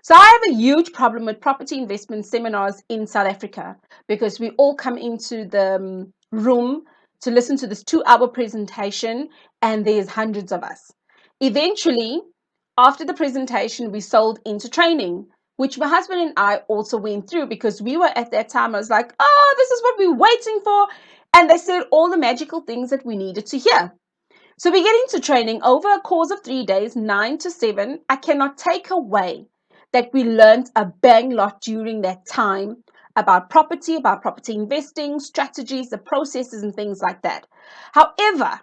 So I have a huge problem with property investment seminars in South Africa because we all come into the room to listen to this 2-hour presentation and there's hundreds of us. Eventually, after the presentation, we sold into training, which my husband and I also went through because we were at that time, I was like, oh, this is what we're waiting for. And they said all the magical things that we needed to hear. So we get into training over a course of 3 days, 9 to 7. I cannot take away that we learned a bang lot during that time about property investing, strategies, the processes and things like that. However,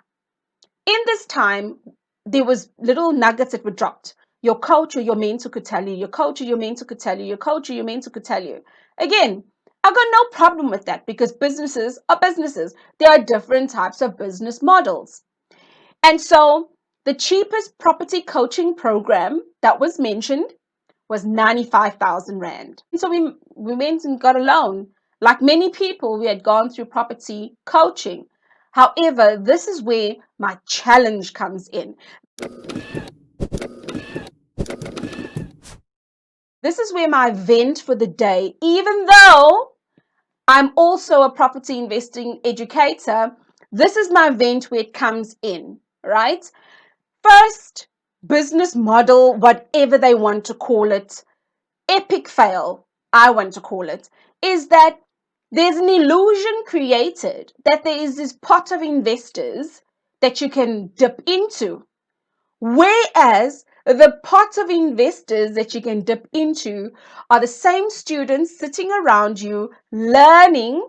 in this time, there was little nuggets that were dropped. Your coach or your mentor could tell you, your coach or your mentor could tell you, your coach or your mentor could tell you. Again, I've got no problem with that because businesses are businesses. There are different types of business models. And so the cheapest property coaching program that was mentioned was 95,000 Rand. And so we went and got a loan. Like many people, we had gone through property coaching. However, this is where my challenge comes in. This is where my vent for the day, even though I'm also a property investing educator, this is my vent where it comes in, right? First, business model, whatever they want to call it, epic fail, I want to call it, is that there's an illusion created that there is this pot of investors that you can dip into. Whereas the pot of investors that you can dip into are the same students sitting around you learning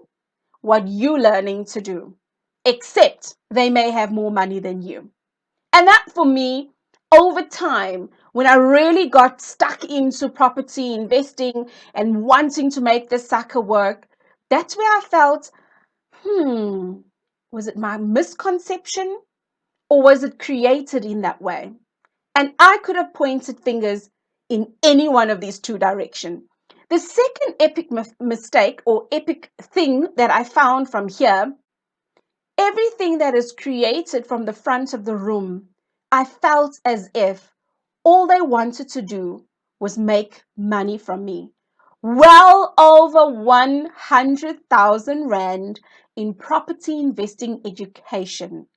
what you're learning to do, except they may have more money than you. And that for me, over time, when I really got stuck into property investing and wanting to make the sucker work, that's where I felt, was it my misconception or was it created in that way? And I could have pointed fingers in any one of these two directions. The second epic mistake or epic thing that I found from here, everything that is created from the front of the room, I felt as if all they wanted to do was make money from me. Well over 100,000 Rand in property investing education.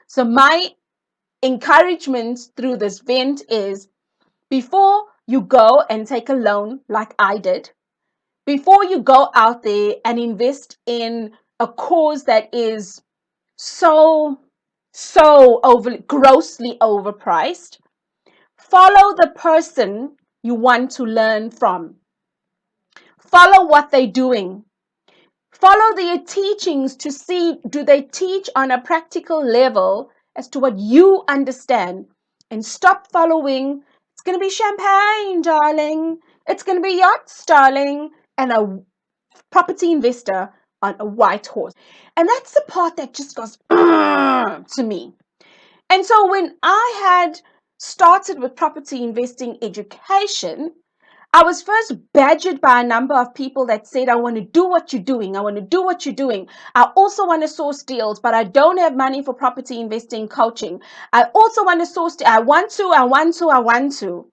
So my encouragement through this vent is, before you go and take a loan like I did, before you go out there and invest in a cause that is so grossly overpriced, follow the person you want to learn from. Follow what they're doing. Follow their teachings to see, do they teach on a practical level as to what you understand? And stop following, it's going to be champagne, darling. It's going to be yachts, darling. And a property investor on a white horse. And that's the part that just goes to me. And so when I had started with property investing education, I was first badgered by a number of people that said, I want to do what you're doing. I want to do what you're doing. I also want to source deals, but I don't have money for property investing coaching. I also want to source, I want to.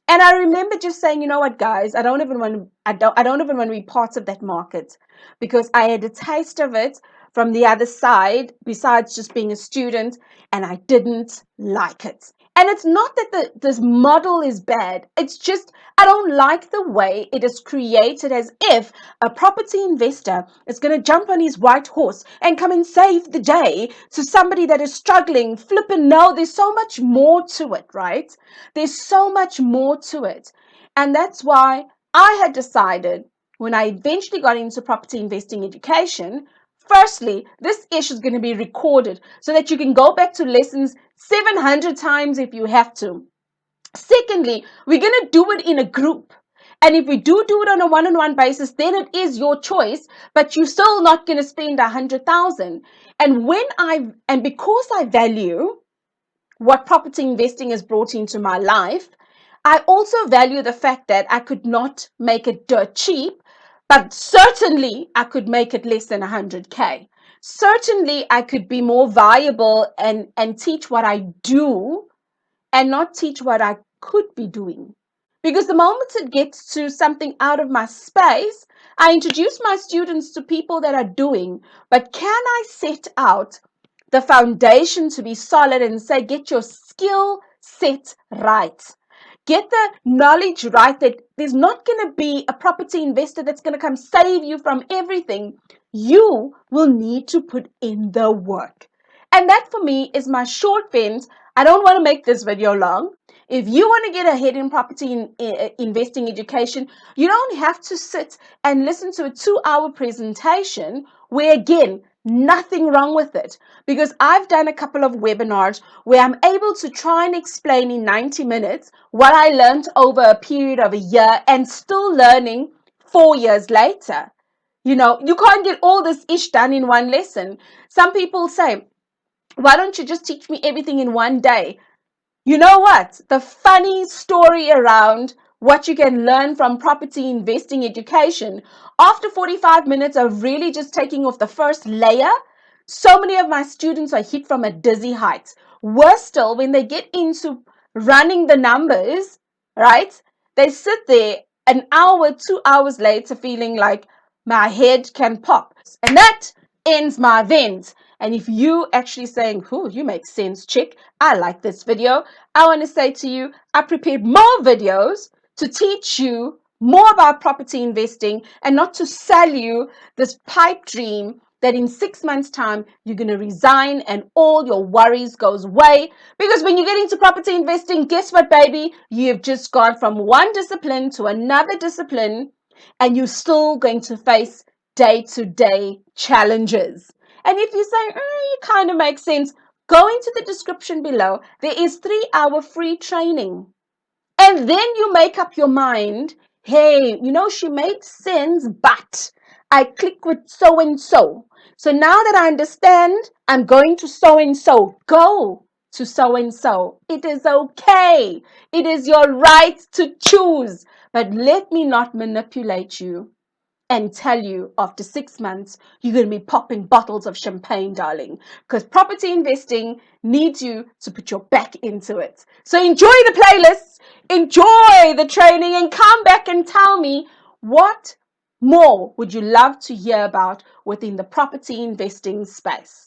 And I remember just saying, you know what, guys, I don't even want to be part of that market because I had a taste of it from the other side, besides just being a student, and I didn't like it. And it's not that this model is bad. It's just I don't like the way it is created, as if a property investor is going to jump on his white horse and come and save the day to somebody that is struggling. Flipping no, there's so much more to it, right? There's so much more to it. And that's why I had decided, when I eventually got into property investing education, firstly, this issue is going to be recorded so that you can go back to lessons 700 times if you have to. Secondly, we're going to do it in a group. And if we do it on a one-on-one basis, then it is your choice, but you're still not going to spend 100,000. And because I value what property investing has brought into my life, I also value the fact that I could not make it dirt cheap, but certainly I could make it less than 100K. Certainly I could be more viable and teach what I do and not teach what I could be doing. Because the moment it gets to something out of my space, I introduce my students to people that are doing, but can I set out the foundation to be solid and say, get your skill set right? Get the knowledge right that there's not going to be a property investor that's going to come save you from everything. You will need to put in the work. And that for me is my short fence. I don't want to make this video long. If you want to get ahead in property investing education, you don't have to sit and listen to a 2-hour presentation where, again, nothing wrong with it. Because I've done a couple of webinars where I'm able to try and explain in 90 minutes what I learned over a period of a year and still learning 4 years later. You know, you can't get all this ish done in one lesson. Some people say, why don't you just teach me everything in one day? You know what? The funny story around what you can learn from property investing education, after 45 minutes of really just taking off the first layer, so many of my students are hit from a dizzy height. Worse still, when they get into running the numbers, right? They sit there an hour, 2 hours later feeling like my head can pop. And that ends my event. And if you actually saying, "Whew, you make sense, chick. I like this video," I want to say to you, I prepared more videos to teach you more about property investing and not to sell you this pipe dream that in 6 months' time you're going to resign and all your worries goes away. Because when you get into property investing, guess what, baby? You've just gone from one discipline to another discipline, and you're still going to face day-to-day challenges. And if you say, it kind of makes sense, go into the description below. There is 3-hour free training. And then you make up your mind, hey, she made sense, but I click with so and so. So now that I understand, I'm going to so and so. Go to so and so. It is okay. It is your right to choose. But let me not manipulate you and tell you after 6 months you're going to be popping bottles of champagne, darling, because property investing needs you to put your back into it. So enjoy the playlists, enjoy the training, and come back and tell me what more would you love to hear about within the property investing space.